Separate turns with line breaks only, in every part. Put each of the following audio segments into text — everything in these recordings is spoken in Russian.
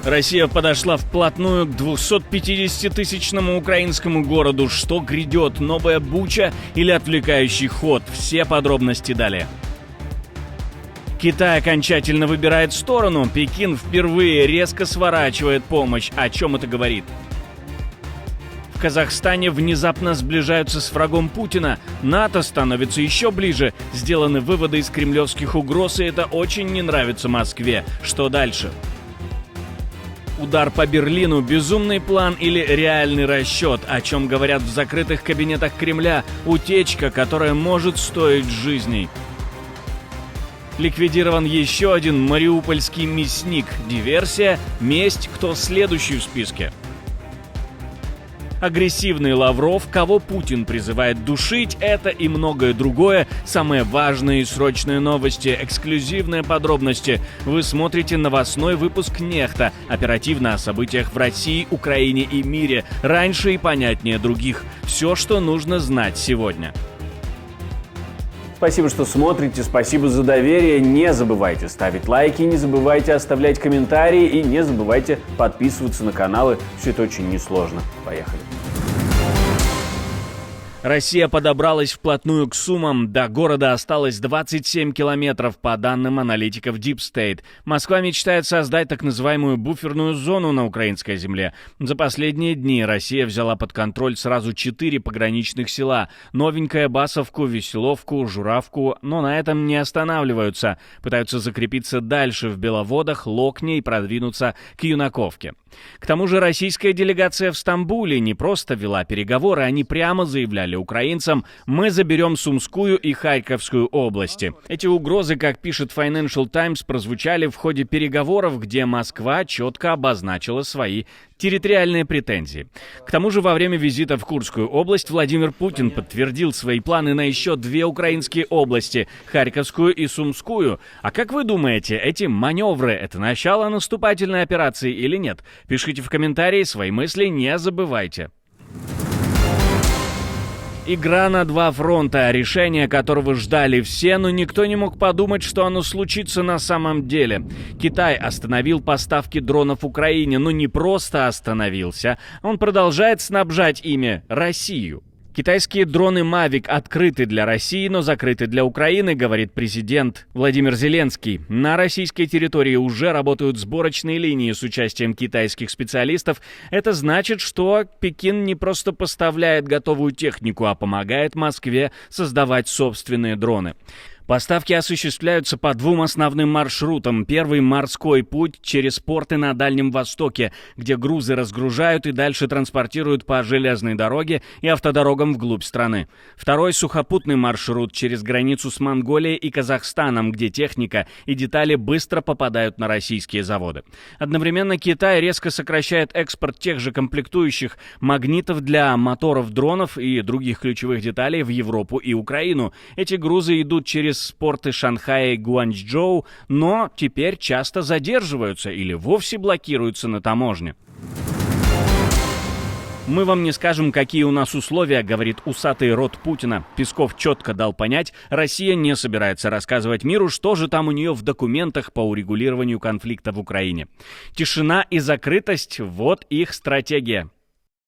Россия подошла вплотную к 250-тысячному украинскому городу. Что грядет? Новая Буча или отвлекающий ход? Все подробности далее. Китай окончательно выбирает сторону. Пекин впервые резко сворачивает помощь. О чем это говорит? В Казахстане внезапно сближаются с врагом Путина. НАТО становится еще ближе. Сделаны выводы из кремлевских угроз, и это очень не нравится Москве. Что дальше? Удар по Берлину, безумный план или реальный расчет, о чем говорят в закрытых кабинетах Кремля, утечка, которая может стоить жизней. Ликвидирован еще один мариупольский мясник. Диверсия, месть, кто следующий в списке? Агрессивный Лавров, кого Путин призывает душить, это и многое другое. Самые важные и срочные новости, эксклюзивные подробности. Вы смотрите новостной выпуск «Нехта». Оперативно о событиях в России, Украине и мире. Раньше и понятнее других. Все, что нужно знать сегодня.
Спасибо, что смотрите, спасибо за доверие. Не забывайте ставить лайки, не забывайте оставлять комментарии и не забывайте подписываться на каналы. Все это очень несложно. Поехали.
Россия подобралась вплотную к Сумам. До города осталось 27 километров, по данным аналитиков Deep State. Москва мечтает создать так называемую буферную зону на украинской земле. За последние дни Россия взяла под контроль сразу 4 пограничных села. Новенькое, Басовку, Веселовку, Журавку. Но на этом не останавливаются. Пытаются закрепиться дальше в Беловодах, Локне и продвинуться к Юнаковке. К тому же российская делегация в Стамбуле не просто вела переговоры, они прямо заявляли украинцам: мы заберем Сумскую и Харьковскую области. Эти угрозы, как пишет Financial Times, прозвучали в ходе переговоров, где Москва четко обозначила свои территориальные претензии. К тому же во время визита в Курскую область Владимир Путин подтвердил свои планы на еще 2 украинские области – Харьковскую и Сумскую. А как вы думаете, эти маневры – это начало наступательной операции или нет? Пишите в комментарии свои мысли, не забывайте. Игра на 2 фронта, решение которого ждали все, но никто не мог подумать, что оно случится на самом деле. Китай остановил поставки дронов Украине, но не просто остановился, он продолжает снабжать ими Россию. Китайские дроны Mavic открыты для России, но закрыты для Украины, говорит президент Владимир Зеленский. На российской территории уже работают сборочные линии с участием китайских специалистов. Это значит, что Пекин не просто поставляет готовую технику, а помогает Москве создавать собственные дроны. Поставки осуществляются по 2 основным маршрутам. Первый – морской путь через порты на Дальнем Востоке, где грузы разгружают и дальше транспортируют по железной дороге и автодорогам вглубь страны. Второй – сухопутный маршрут через границу с Монголией и Казахстаном, где техника и детали быстро попадают на российские заводы. Одновременно Китай резко сокращает экспорт тех же комплектующих, магнитов для моторов дронов и других ключевых деталей в Европу и Украину. Эти грузы идут через порты Шанхая и Гуанчжоу, но теперь часто задерживаются или вовсе блокируются на таможне. «Мы вам не скажем, какие у нас условия», — говорит усатый рот Путина. Песков четко дал понять, Россия не собирается рассказывать миру, что же там у нее в документах по урегулированию конфликта в Украине. Тишина и закрытость — вот их стратегия.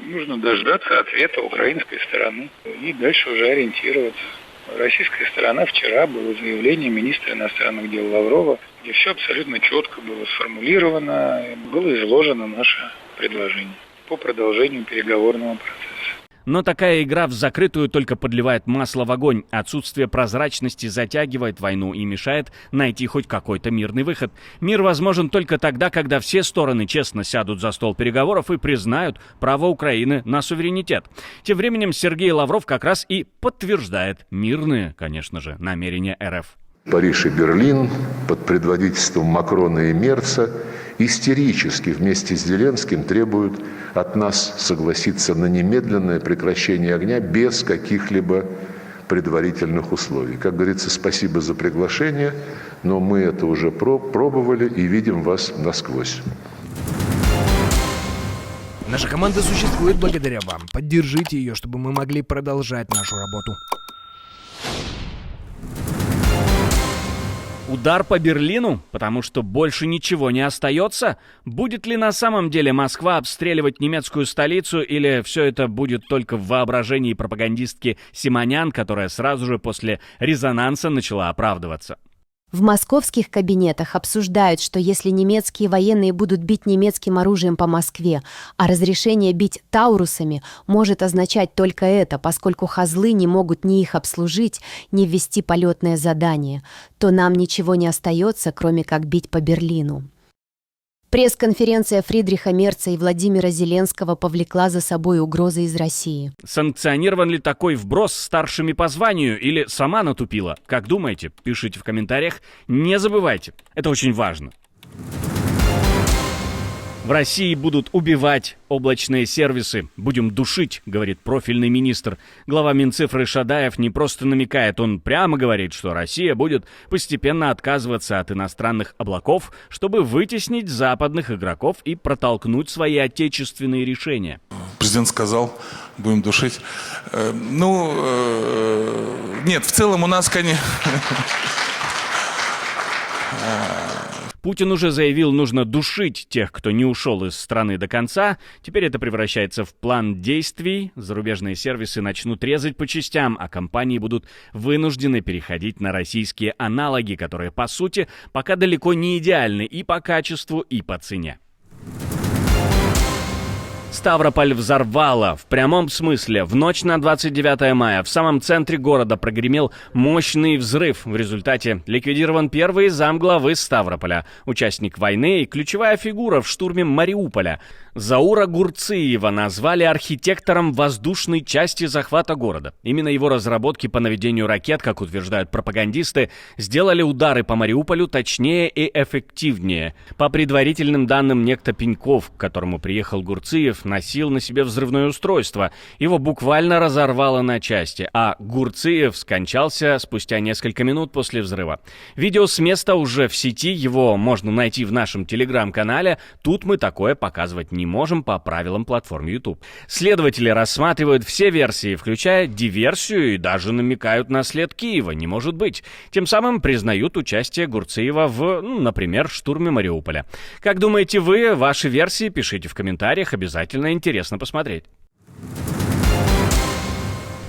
Нужно дождаться ответа украинской стороны и дальше уже ориентироваться. Российская сторона вчера было заявление министра иностранных дел Лаврова, где все абсолютно четко было сформулировано, было изложено наше предложение по продолжению переговорного процесса.
Но такая игра в закрытую только подливает масло в огонь. Отсутствие прозрачности затягивает войну и мешает найти хоть какой-то мирный выход. Мир возможен только тогда, когда все стороны честно сядут за стол переговоров и признают право Украины на суверенитет. Тем временем Сергей Лавров как раз и подтверждает мирные, конечно же, намерения РФ.
Париж и Берлин под предводительством Макрона и Мерца истерически вместе с Зеленским требуют от нас согласиться на немедленное прекращение огня без каких-либо предварительных условий. Как говорится, спасибо за приглашение, но мы это уже пробовали и видим вас насквозь.
Наша команда существует благодаря вам. Поддержите ее, чтобы мы могли продолжать нашу работу.
Удар по Берлину? Потому что больше ничего не остается? Будет ли на самом деле Москва обстреливать немецкую столицу, или все это будет только в воображении пропагандистки Симонян, которая сразу же после резонанса начала оправдываться?
В московских кабинетах обсуждают, что если немецкие военные будут бить немецким оружием по Москве, а разрешение бить таурусами может означать только это, поскольку хозлы не могут ни их обслужить, ни ввести полетное задание, то нам ничего не остается, кроме как бить по Берлину. Пресс-конференция Фридриха Мерца и Владимира Зеленского повлекла за собой угрозы из России.
Санкционирован ли такой вброс старшими по званию или сама натупила? Как думаете? Пишите в комментариях. Не забывайте, это очень важно. В России будут убивать облачные сервисы. Будем душить, говорит профильный министр. Глава Минцифры Шадаев не просто намекает, он прямо говорит, что Россия будет постепенно отказываться от иностранных облаков, чтобы вытеснить западных игроков и протолкнуть свои отечественные решения.
Президент сказал, будем душить. Нет, в целом у нас, конечно...
Путин уже заявил, нужно душить тех, кто не ушел из страны до конца. Теперь это превращается в план действий. Зарубежные сервисы начнут резать по частям, а компании будут вынуждены переходить на российские аналоги, которые, по сути, пока далеко не идеальны и по качеству, и по цене. Ставрополь взорвало. В прямом смысле. В ночь на 29 мая в самом центре города прогремел мощный взрыв. В результате ликвидирован первый замглавы Ставрополя, участник войны и ключевая фигура в штурме Мариуполя. Заура Гурциева назвали архитектором воздушной части захвата города. Именно его разработки по наведению ракет, как утверждают пропагандисты, сделали удары по Мариуполю точнее и эффективнее. По предварительным данным, некто Пеньков, к которому приехал Гурциев, носил на себе взрывное устройство. Его буквально разорвало на части, а Гурциев скончался спустя несколько минут после взрыва. Видео с места уже в сети, его можно найти в нашем телеграм-канале. Тут мы такое показывать не можем по правилам платформы YouTube. Следователи рассматривают все версии, включая диверсию, и даже намекают на след Киева. Не может быть. Тем самым признают участие Гурциева в, например, штурме Мариуполя. Как думаете вы? Ваши версии пишите в комментариях. Обязательно интересно посмотреть.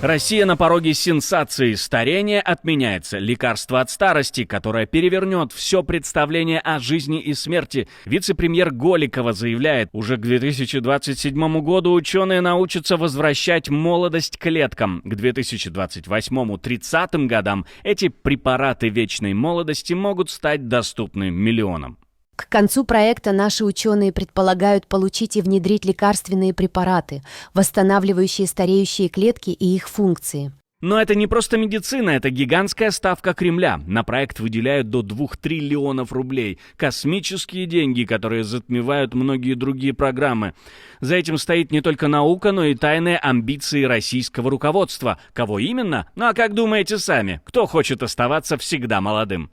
Россия на пороге сенсации. Старение отменяется. Лекарство от старости, которое перевернет все представление о жизни и смерти. Вице-премьер Голикова заявляет, уже к 2027 году ученые научатся возвращать молодость клеткам. К 2028-30 годам эти препараты вечной молодости могут стать доступны миллионам.
К концу проекта наши ученые предполагают получить и внедрить лекарственные препараты, восстанавливающие стареющие клетки и их функции.
Но это не просто медицина, это гигантская ставка Кремля. На проект выделяют до 2 триллионов рублей. Космические деньги, которые затмевают многие другие программы. За этим стоит не только наука, но и тайные амбиции российского руководства. Кого именно? Ну а как думаете сами? Кто хочет оставаться всегда молодым?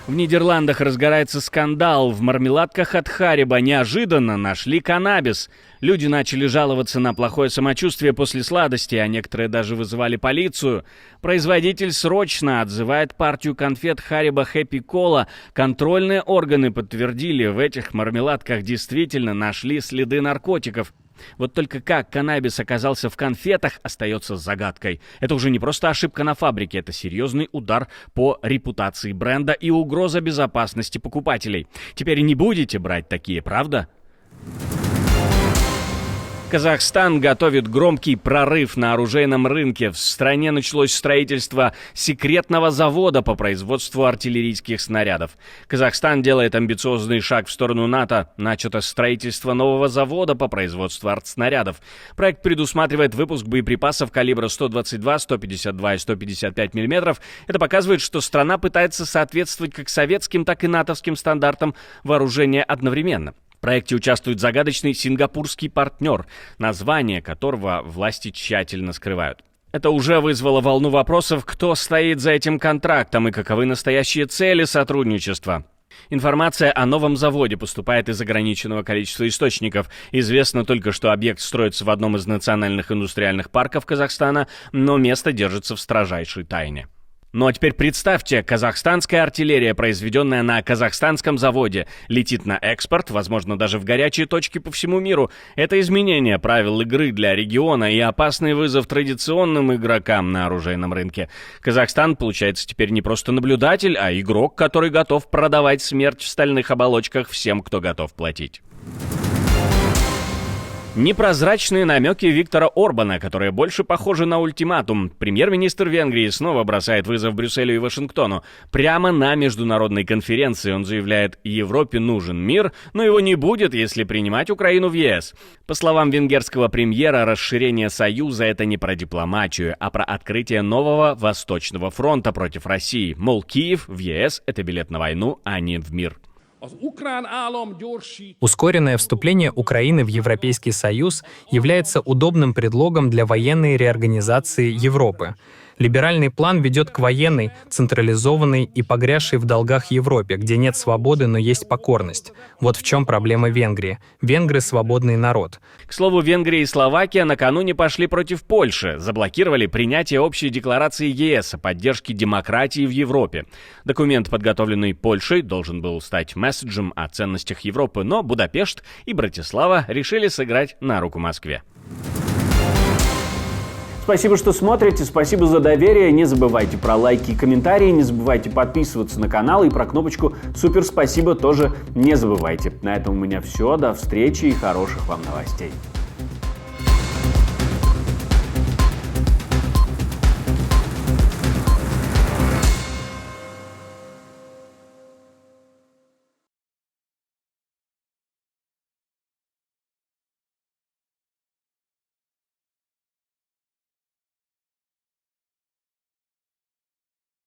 В Нидерландах разгорается скандал. В мармеладках от Хариба неожиданно нашли каннабис. Люди начали жаловаться на плохое самочувствие после сладости, а некоторые даже вызывали полицию. Производитель срочно отзывает партию конфет Хариба Хэппи Кола. Контрольные органы подтвердили, в этих мармеладках действительно нашли следы наркотиков. Вот только как каннабис оказался в конфетах, остается загадкой. Это уже не просто ошибка на фабрике, это серьезный удар по репутации бренда и угроза безопасности покупателей. Теперь не будете брать такие, правда? Казахстан готовит громкий прорыв на оружейном рынке. В стране началось строительство секретного завода по производству артиллерийских снарядов. Казахстан делает амбициозный шаг в сторону НАТО. Начато строительство нового завода по производству артснарядов. Проект предусматривает выпуск боеприпасов калибра 122, 152 и 155 мм. Это показывает, что страна пытается соответствовать как советским, так и натовским стандартам вооружения одновременно. В проекте участвует загадочный сингапурский партнер, название которого власти тщательно скрывают. Это уже вызвало волну вопросов, кто стоит за этим контрактом и каковы настоящие цели сотрудничества. Информация о новом заводе поступает из ограниченного количества источников. Известно только, что объект строится в одном из национальных индустриальных парков Казахстана, но место держится в строжайшей тайне. Ну а теперь представьте, казахстанская артиллерия, произведенная на казахстанском заводе, летит на экспорт, возможно, даже в горячие точки по всему миру. Это изменение правил игры для региона и опасный вызов традиционным игрокам на оружейном рынке. Казахстан, получается, теперь не просто наблюдатель, а игрок, который готов продавать смерть в стальных оболочках всем, кто готов платить. Непрозрачные намеки Виктора Орбана, которые больше похожи на ультиматум. Премьер-министр Венгрии снова бросает вызов Брюсселю и Вашингтону. Прямо на международной конференции он заявляет: Европе нужен мир, но его не будет, если принимать Украину в ЕС. По словам венгерского премьера, расширение Союза — это не про дипломатию, а про открытие нового Восточного фронта против России. Мол, Киев в ЕС — это билет на войну, а не в мир.
Ускоренное вступление Украины в Европейский Союз является удобным предлогом для военной реорганизации Европы. Либеральный план ведет к военной, централизованной и погрязшей в долгах Европе, где нет свободы, но есть покорность. Вот в чем проблема Венгрии. Венгры — свободный народ.
К слову, Венгрия и Словакия накануне пошли против Польши, заблокировали принятие общей декларации ЕС о поддержке демократии в Европе. Документ, подготовленный Польшей, должен был стать месседжем о ценностях Европы, но Будапешт и Братислава решили сыграть на руку Москве.
Спасибо, что смотрите, спасибо за доверие. Не забывайте про лайки и комментарии, не забывайте подписываться на канал и про кнопочку «Супер спасибо» тоже не забывайте. На этом у меня все. До встречи и хороших вам новостей.